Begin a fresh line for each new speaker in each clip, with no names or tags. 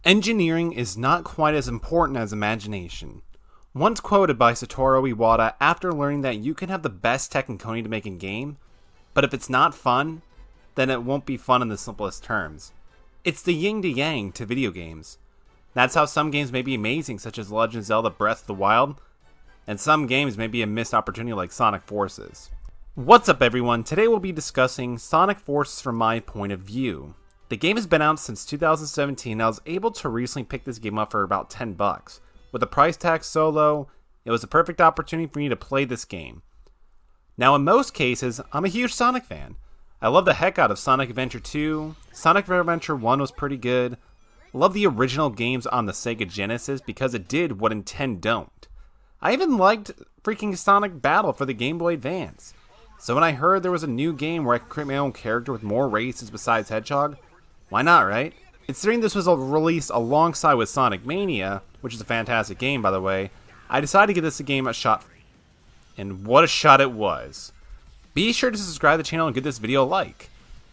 Engineering is not quite as important as imagination. Once quoted by Satoru Iwata after learning that you can have the best tech and coding to make a game, but if it's not fun, then it won't be fun in the simplest terms. It's the yin to yang to video games. That's how some games may be amazing, such as Legend of Zelda Breath of the Wild, and some games may be a missed opportunity like Sonic Forces. What's up everyone, today we'll be discussing Sonic Forces from my point of view. The game has been out since 2017 and I was able to recently pick this game up for about $10. With the price tag so low, it was a perfect opportunity for me to play this game. Now in most cases, I'm a huge Sonic fan. I love the heck out of Sonic Adventure 2, Sonic Adventure 1 was pretty good. Love the original games on the Sega Genesis because it did what Nintendo don't. I even liked freaking Sonic Battle for the Game Boy Advance. So when I heard there was a new game where I could create my own character with more races besides Hedgehog, why not, right? Considering this was released alongside with Sonic Mania, which is a fantastic game by the way, I decided to give this game a shot. And what a shot it was. Be sure to subscribe to the channel and give this video a like.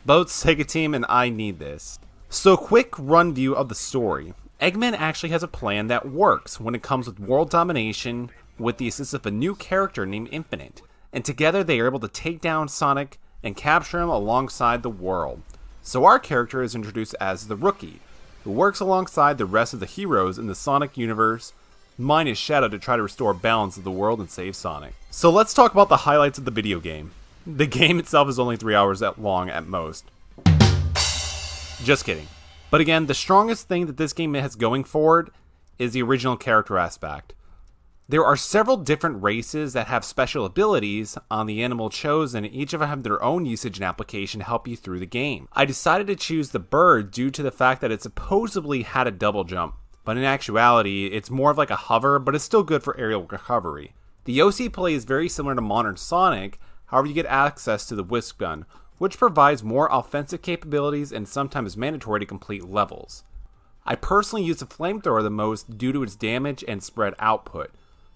Both Sega Team and I need this. So quick run view of the story. Eggman actually has a plan that works when it comes with world domination with the assistance of a new character named Infinite. And together they are able to take down Sonic and capture him alongside the world. So our character is introduced as the Rookie, who works alongside the rest of the heroes in the Sonic universe, minus Shadow to try to restore balance of the world and save Sonic. So let's talk about the highlights of the video game. The game itself is only 3 hours long at most. Just kidding. But again, the strongest thing that this game has going forward is the original character aspect. There are several different races that have special abilities on the animal chosen, and each of them have their own usage and application to help you through the game. I decided to choose the bird due to the fact that it supposedly had a double jump, but in actuality, it's more of like a hover, but it's still good for aerial recovery. The OC play is very similar to modern Sonic, however you get access to the Wisp Gun, which provides more offensive capabilities and sometimes mandatory to complete levels. I personally use the flamethrower the most due to its damage and spread output.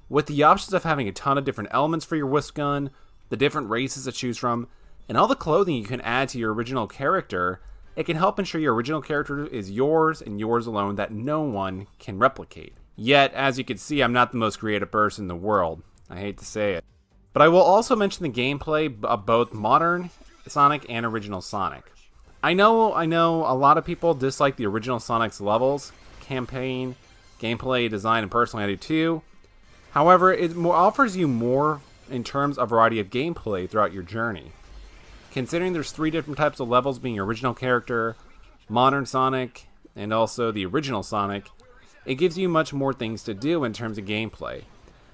With the options of having a ton of different elements for your Wisp Gun, the different races to choose from, and all the clothing you can add to your original character, it can help ensure your original character is yours and yours alone that no one can replicate. Yet, as you can see, I'm not the most creative person in the world. I hate to say it. But I will also mention the gameplay of both modern Sonic and original Sonic. I know a lot of people dislike the original Sonic's levels, campaign, gameplay, design, and personally I do too. However, it offers you more in terms of variety of gameplay throughout your journey. Considering there's 3 different types of levels being your original character, modern Sonic, and also the original Sonic, it gives you much more things to do in terms of gameplay.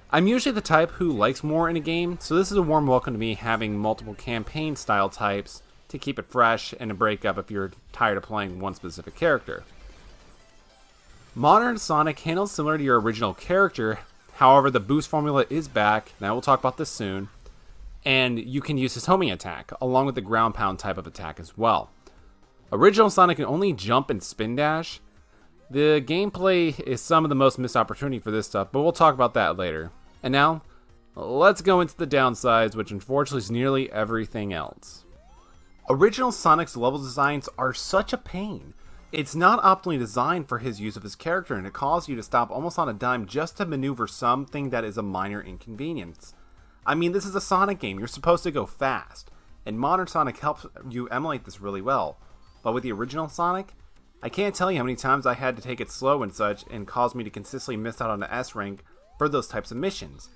I'm usually the type who likes more in a game, so this is a warm welcome to me having multiple campaign style types to keep it fresh and to break up if you're tired of playing one specific character. Modern Sonic handles similar to your original character, however the boost formula is back, and I will talk about this soon, and you can use his homing attack, along with the ground pound type of attack as well. Original Sonic can only jump and spin dash. The gameplay is some of the most missed opportunity for this stuff, but we'll talk about that later. And now, let's go into the downsides, which unfortunately is nearly everything else. Original Sonic's level designs are such a pain. It's not optimally designed for his use of his character, and it causes you to stop almost on a dime just to maneuver something that is a minor inconvenience. I mean, this is a Sonic game, you're supposed to go fast, and modern Sonic helps you emulate this really well. But with the original Sonic, I can't tell you how many times I had to take it slow and such, and caused me to consistently miss out on the S rank for those types of missions.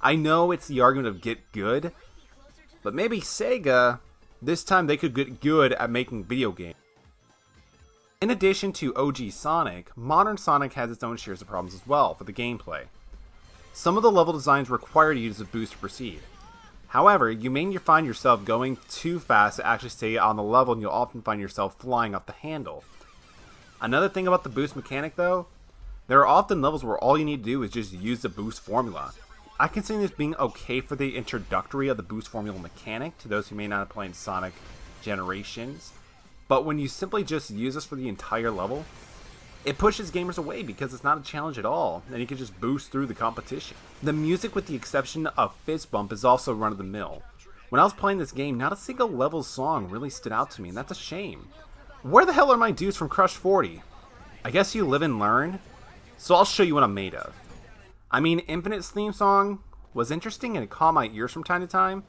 I know it's the argument of get good, but maybe Sega, this time they could get good at making video games. In addition to OG Sonic, modern Sonic has its own shares of problems as well for the gameplay. Some of the level designs require you to use a boost to proceed. However, you may find yourself going too fast to actually stay on the level, and you'll often find yourself flying off the handle. Another thing about the boost mechanic though, there are often levels where all you need to do is just use the boost formula. I can see this being okay for the introductory of the boost formula mechanic to those who may not have played Sonic Generations, but when you simply just use this for the entire level, it pushes gamers away because it's not a challenge at all, and you can just boost through the competition. The music, with the exception of Fist Bump, is also run-of-the-mill. When I was playing this game, not a single level song really stood out to me, and that's a shame. Where the hell are my dudes from Crush 40? I guess you live and learn, so I'll show you what I'm made of. I mean, Infinite's theme song was interesting and it caught my ears from time to time.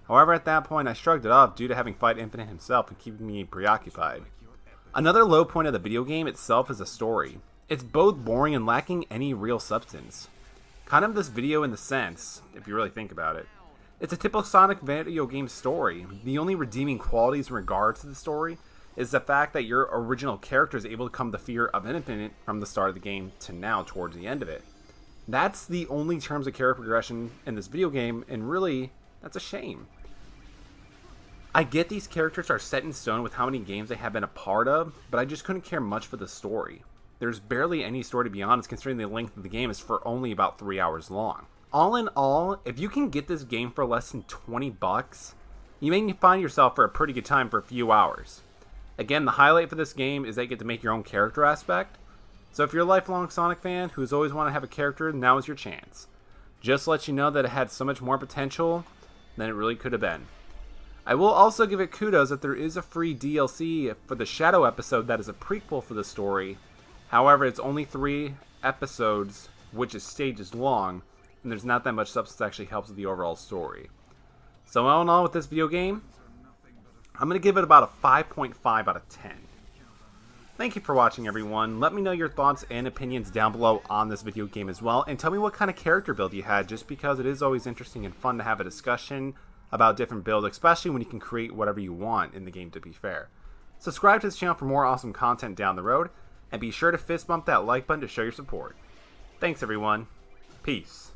However, at that point, I shrugged it off due to having Fight Infinite himself and keeping me preoccupied. Another low point of the video game itself is the story. It's both boring and lacking any real substance. Kind of this video in the sense, if you really think about it. It's a typical Sonic video game story. The only redeeming qualities in regards to the story is the fact that your original character is able to come to fear of Infinite from the start of the game to now towards the end of it. That's the only terms of character progression in this video game, and really, that's a shame. I get these characters are set in stone with how many games they have been a part of, but I just couldn't care much for the story. There's barely any story, to be honest, considering the length of the game is for only about 3 hours long. All in all, if you can get this game for less than $20, you may find yourself for a pretty good time for a few hours. Again, the highlight for this game is that you get to make your own character aspect. So if you're a lifelong Sonic fan who's always wanted to have a character, now is your chance. Just to let you know that it had so much more potential than it really could have been. I will also give it kudos that there is a free DLC for the Shadow episode that is a prequel for the story. However, it's only 3 episodes, which is stages long, and there's not that much substance that actually helps with the overall story. So all in all with this video game, I'm going to give it about a 5.5 out of 10. Thank you for watching, everyone. Let me know your thoughts and opinions down below on this video game as well, and tell me what kind of character build you had, just because it is always interesting and fun to have a discussion about different builds, especially when you can create whatever you want in the game, to be fair. Subscribe to this channel for more awesome content down the road, and be sure to fist bump that like button to show your support. Thanks, everyone. Peace.